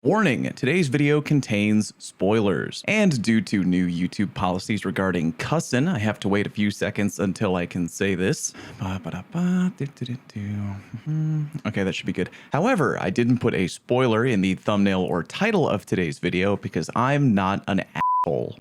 Warning, today's video contains spoilers, and due to new YouTube policies regarding cussin', I have to wait a few seconds until I can say this. Okay, that should be good. However, I didn't put a spoiler in the thumbnail or title of today's video because I'm not an asshole.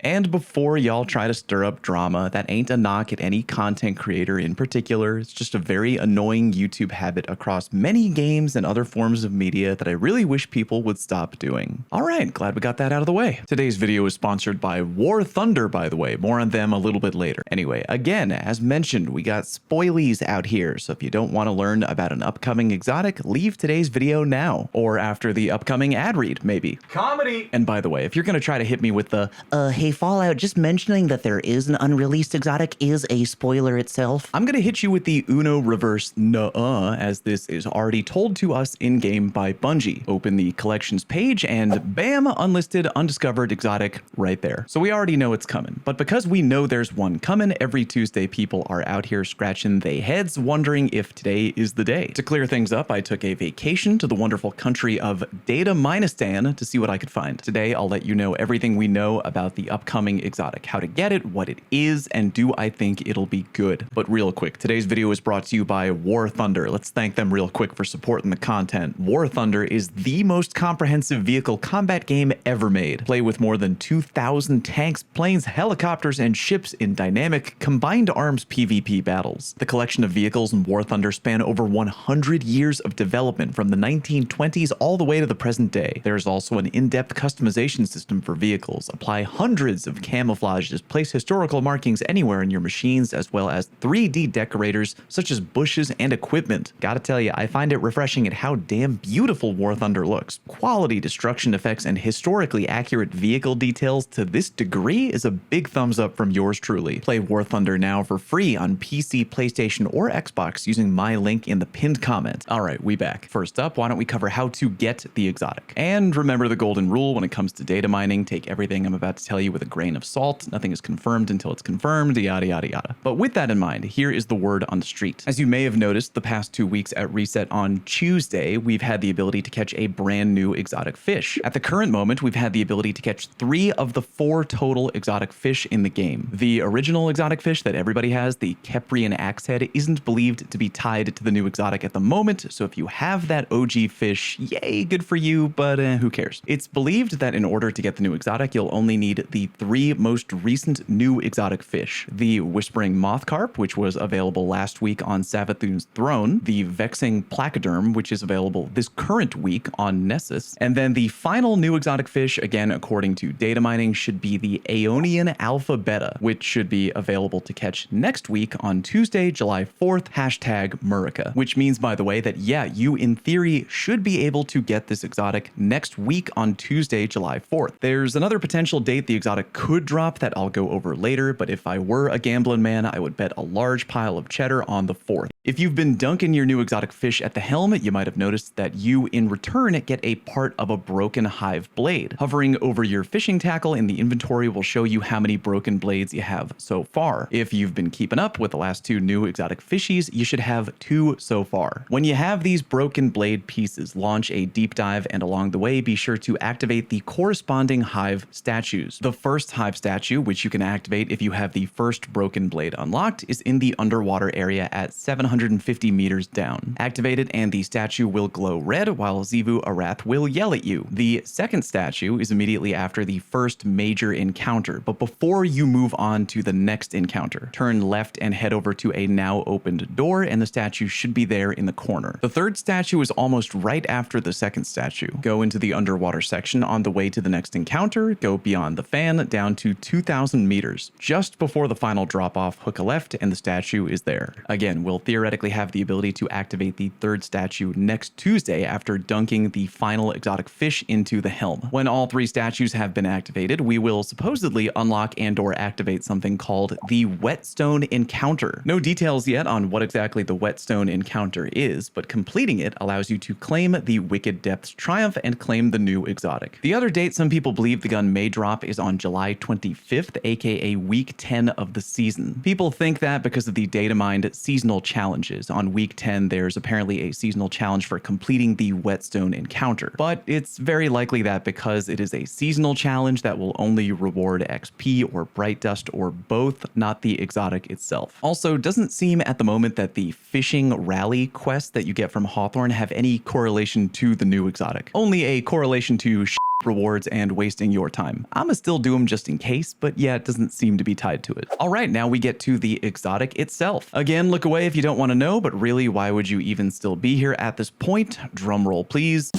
And before y'all try to stir up drama, that ain't a knock at any content creator in particular. It's just a very annoying YouTube habit across many games and other forms of media that I really wish people would stop doing. Alright, glad we got that out of the way. Today's video is sponsored by War Thunder, by the way. More on them a little bit later. Anyway, again, as mentioned, we got spoilies out here, so if you don't want to learn about an upcoming exotic, leave today's video now. Or after the upcoming ad read, maybe. Comedy! And by the way, if you're gonna try to hit me with the hey Fallout, just mentioning that there is an unreleased exotic is a spoiler itself. I'm gonna hit you with the Uno reverse nuh-uh, as this is already told to us in-game by Bungie. Open the collections page and bam, unlisted, undiscovered exotic right there. So we already know it's coming. But because we know there's one coming, every Tuesday people are out here scratching their heads wondering if today is the day. To clear things up, I took a vacation to the wonderful country of Dataminers to see what I could find. Today, I'll let you know everything we know about the upcoming exotic, how to get it, what it is, and do I think it'll be good. But real quick, today's video is brought to you by War Thunder. Let's thank them real quick for supporting the content. War Thunder is the most comprehensive vehicle combat game ever made. Play with more than 2,000 tanks, planes, helicopters, and ships in dynamic combined arms PvP battles. The collection of vehicles in War Thunder span over 100 years of development from the 1920s all the way to the present day. There's also an in-depth customization system for vehicles. Apply hundreds of camouflages, place historical markings anywhere in your machines, as well as 3D decorators such as bushes and equipment. Gotta tell you, I find it refreshing at how damn beautiful War Thunder looks. Quality destruction effects and historically accurate vehicle details to this degree is a big thumbs up from yours truly. Play War Thunder now for free on PC, PlayStation, or Xbox using my link in the pinned comment. Alright, we back. First up, why don't we cover how to get the exotic? And remember the golden rule when it comes to data mining, take everything I'm about to tell you with a grain of salt. Nothing is confirmed until it's confirmed, yada yada yada. But with that in mind, here is the word on the street. As you may have noticed, the past 2 weeks at Reset on Tuesday, we've had the ability to catch a brand new exotic fish. At the current moment, we've had the ability to catch 3 of the 4 total exotic fish in the game. The original exotic fish that everybody has, the Keprian Axehead, isn't believed to be tied to the new exotic at the moment, so if you have that OG fish, yay, good for you, but who cares? It's believed that in order to get the new exotic, you'll only need the 3 most recent new exotic fish. The Whispering Mothcarp, which was available last week on Savathun's Throne, the Vexing Placoderm, which is available this current week on Nessus, and then the final new exotic fish, again according to data mining, should be the Aeonian Alpha Beta, which should be available to catch next week on Tuesday, July 4th, hashtag Murica, which means, by the way, that yeah, you in theory should be able to get this exotic next week on Tuesday, July 4th. There's another potential date the exotic could drop that I'll go over later, but if I were a gambling man, I would bet a large pile of cheddar on the 4th. If you've been dunking your new exotic fish at the helm, you might have noticed that you, in return, get a part of a broken hive blade. Hovering over your fishing tackle in the inventory will show you how many broken blades you have so far. If you've been keeping up with the last 2 new exotic fishies, you should have 2 so far. When you have these broken blade pieces, launch a deep dive, and along the way, be sure to activate the corresponding hive statues. The first hive statue, which you can activate if you have the first broken blade unlocked, is in the underwater area at 750 meters down. Activate it and the statue will glow red, while Xivu Arath will yell at you. The second statue is immediately after the first major encounter, but before you move on to the next encounter, turn left and head over to a now opened door, and the statue should be there in the corner. The third statue is almost right after the second statue. Go into the underwater section on the way to the next encounter, go beyond the fan down to 2,000 meters. Just before the final drop-off, hook a left and the statue is there. Again, we'll theoretically have the ability to activate the third statue next Tuesday after dunking the final exotic fish into the helm. When all 3 statues have been activated, we will supposedly unlock and or activate something called the Whetstone Encounter. No details yet on what exactly the Whetstone Encounter is, but completing it allows you to claim the Wicked Depths Triumph and claim the new exotic. The other date some people believe the gun may drop is on July 25th, aka week 10 of the season. People think that because of the data mined seasonal challenge challenges. On week 10, there's apparently a seasonal challenge for completing the whetstone encounter, but it's very likely that because it is a seasonal challenge that will only reward XP or bright dust or both, not the exotic itself. Also, doesn't seem at the moment that the fishing rally quests that you get from Hawthorne have any correlation to the new exotic. Only a correlation to rewards and wasting your time. I'ma still do them just in case, but yeah, it doesn't seem to be tied to it. All right, now we get to the exotic itself. Again, look away if you don't want to know, but really, why would you even still be here at this point? Drum roll, please.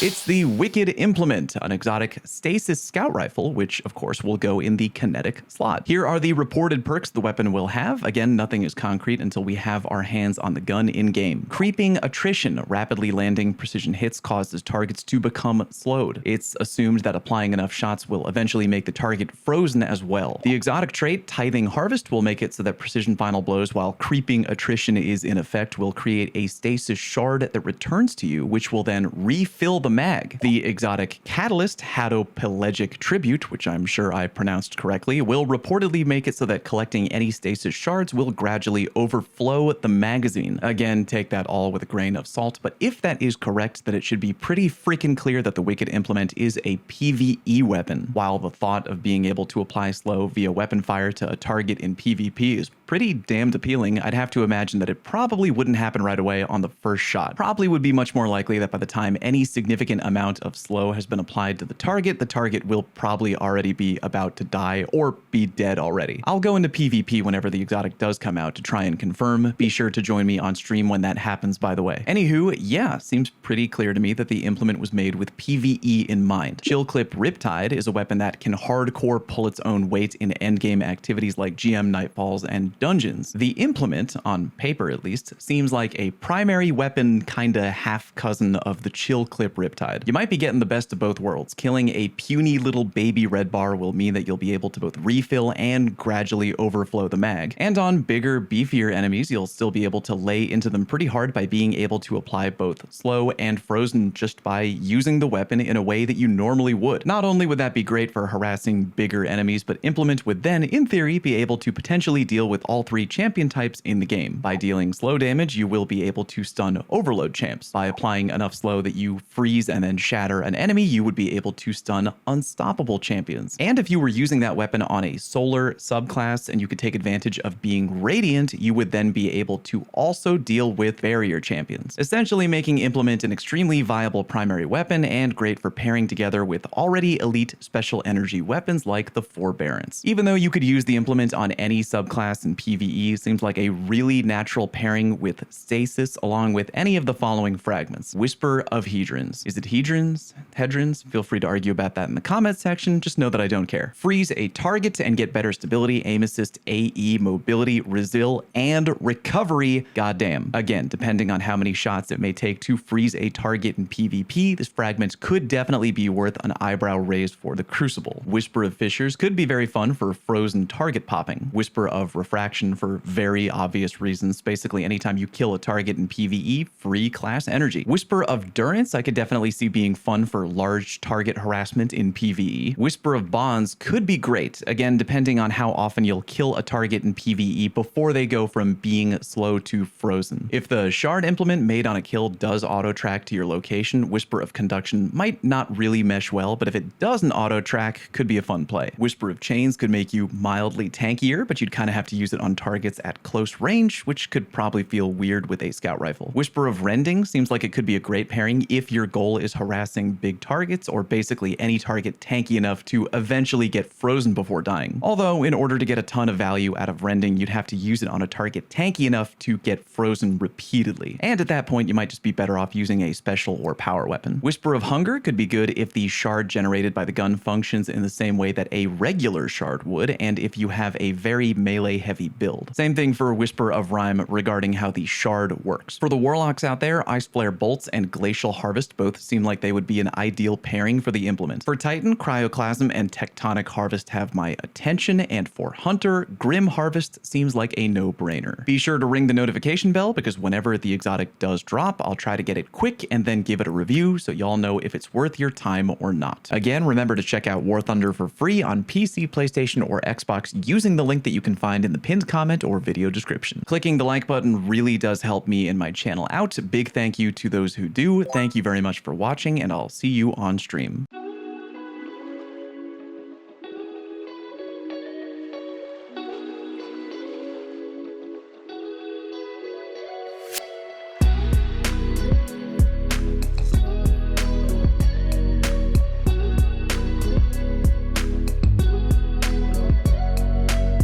It's the Wicked Implement, an exotic stasis scout rifle, which of course will go in the kinetic slot. Here are the reported perks the weapon will have. Again, nothing is concrete until we have our hands on the gun in-game. Creeping attrition, rapidly landing precision hits causes targets to become slowed. It's assumed that applying enough shots will eventually make the target frozen as well. The exotic trait, Tithing Harvest, will make it so that precision final blows while creeping attrition is in effect will create a stasis shard that returns to you, which will then refill the mag. The exotic Catalyst, Hadopelagic Tribute, which I'm sure I pronounced correctly, will reportedly make it so that collecting any stasis shards will gradually overflow the magazine. Again, take that all with a grain of salt, but if that is correct, then it should be pretty freaking clear that the Wicked Implement is a PvE weapon. While the thought of being able to apply slow via weapon fire to a target in PvP is pretty damned appealing, I'd have to imagine that it probably wouldn't happen right away on the first shot. Probably would be much more likely that by the time any significant amount of slow has been applied to the target will probably already be about to die or be dead already. I'll go into PvP whenever the exotic does come out to try and confirm. Be sure to join me on stream when that happens, by the way. Anywho, yeah, seems pretty clear to me that the implement was made with PvE in mind. Chill Clip Riptide is a weapon that can hardcore pull its own weight in endgame activities like GM Nightfalls and dungeons. The implement, on paper at least, seems like a primary weapon kinda half cousin of the Chill Clip Riptide. You might be getting the best of both worlds. Killing a puny little baby red bar will mean that you'll be able to both refill and gradually overflow the mag. And on bigger, beefier enemies, you'll still be able to lay into them pretty hard by being able to apply both slow and frozen just by using the weapon in a way that you normally would. Not only would that be great for harassing bigger enemies, but Implement would then, in theory, be able to potentially deal with all three champion types in the game. By dealing slow damage, you will be able to stun overload champs. By applying enough slow that you freeze and then shatter an enemy, you would be able to stun unstoppable champions. And if you were using that weapon on a solar subclass and you could take advantage of being radiant, you would then be able to also deal with barrier champions, essentially making Implement an extremely viable primary weapon and great for pairing together with already elite special energy weapons like the Forbearance. Even though you could use the Implement on any subclass in PvE, seems like a really natural pairing with Stasis along with any of the following fragments. Whisper of Hedrons. Is it Hedrons? Hedrons? Feel free to argue about that in the comments section, just know that I don't care. Freeze a target and get better stability, aim assist, AE, mobility, resil, and recovery. Goddamn. Again, depending on how many shots it may take to freeze a target in PvP, this fragment could definitely be worth an eyebrow raise for the Crucible. Whisper of Fissures could be very fun for frozen target popping. Whisper of Refraction for very obvious reasons. Basically, anytime you kill a target in PvE, free class energy. Whisper of Durance I could definitely see being fun for large target harassment in PvE. Whisper of Bonds could be great, again depending on how often you'll kill a target in PvE before they go from being slow to frozen. If the shard implement made on a kill does auto track to your location, Whisper of Conduction might not really mesh well, but if it doesn't auto track, could be a fun play. Whisper of Chains could make you mildly tankier, but you'd kind of have to use it on targets at close range, which could probably feel weird with a scout rifle. Whisper of Rending seems like it could be a great pairing if your goal is harassing big targets or basically any target tanky enough to eventually get frozen before dying. Although in order to get a ton of value out of Rending, you'd have to use it on a target tanky enough to get frozen repeatedly. And at that point, you might just be better off using a special or power weapon. Whisper of Hunger could be good if the shard generated by the gun functions in the same way that a regular shard would, and if you have a very melee heavy build. Same thing for Whisper of Rime regarding how the shard works. For the warlocks out there, Ice Flare Bolts and Glacial Harvest both both seem like they would be an ideal pairing for the implement. For Titan, Cryoclasm and Tectonic Harvest have my attention, and for Hunter, Grim Harvest seems like a no-brainer. Be sure to ring the notification bell because whenever the exotic does drop, I'll try to get it quick and then give it a review so y'all know if it's worth your time or not. Again, remember to check out War Thunder for free on PC, PlayStation, or Xbox using the link that you can find in the pinned comment or video description. Clicking the like button really does help me and my channel out. Big thank you to those who do. Thank you very much for watching, and I'll see you on stream.